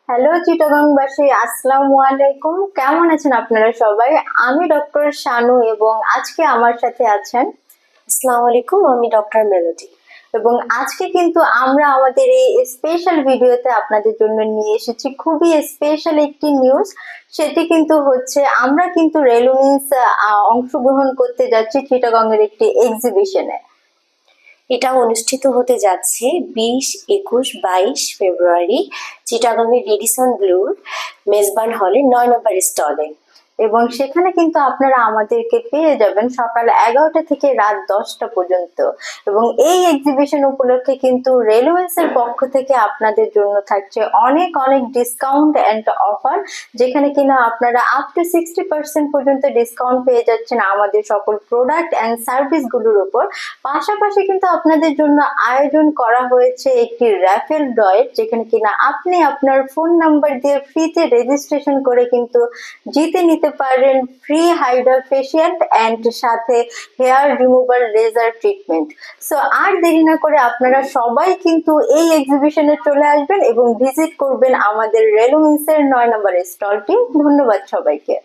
Hello চিটাগংবাসী, আসসালামু আলাইকুম। কেমন আছেন আপনারা সবাই? আমি ডক্টর শানু এবং আজকে আমার সাথে আছেন। আসসালামু আলাইকুম, আমি ডক্টর মেলোডি। এবং আজকে কিন্তু আমরা আমাদের এই স্পেশাল ভিডিওতে আপনাদের জন্য নিয়ে এসেছি খুবই স্পেশাল একটি নিউজ। সেটি কিন্তু হচ্ছে আমরা কিন্তু রেলুমিন্স অংশগ্রহণ করতে যাচ্ছি চিটাগংয়ের একটি এক্সিবিশনে। এটা অনুষ্ঠিত হতে যাচ্ছে 20, 21, 22 ফেব্রুয়ারি চিটাগংয়ের রেডিসন ব্লুর মেজবান হলে 9 নম্বর স্টলে। এবং সেখানে কিন্তু আপনারা আমাদেরকে পেয়ে যাবেন সকাল 11টা থেকে রাত 10টা পর্যন্ত। এবং এই এক্সিবিশন উপলক্ষে কিন্তু রেলওয়েন্সের পক্ষ থেকে আপনাদের জন্য থাকছে অনেক অনেক ডিসকাউন্ট অ্যান্ড অফার, যেখানে কিনা আপনারা আপ টু 60% পর্যন্ত ডিসকাউন্ট পেয়ে যাচ্ছেন আমাদের সকল প্রোডাক্ট অ্যান্ড সার্ভিসগুলোর উপর। পাশাপাশি কিন্তু আপনাদের জন্য আয়োজন করা হয়েছে একটি র্যাফেল ড্রয়ের, যেখানে কিনা আপনি আপনার ফোন নাম্বার দিয়ে ফ্রিতে রেজিস্ট্রেশন করে কিন্তু জিতে নিতে পারেন ফ্রি হাইড্রা ফেশিয়াল অ্যান্ড সাথে hair remover laser treatment. So আর দেরি না করে আপনারা সবাই কিন্তু এই এক্সিবিশনে চলে আসবেন এবং ভিজিট করবেন আমাদের রেলুমিন্সের 9 নম্বর স্টলটি। ধন্যবাদ সবাইকে।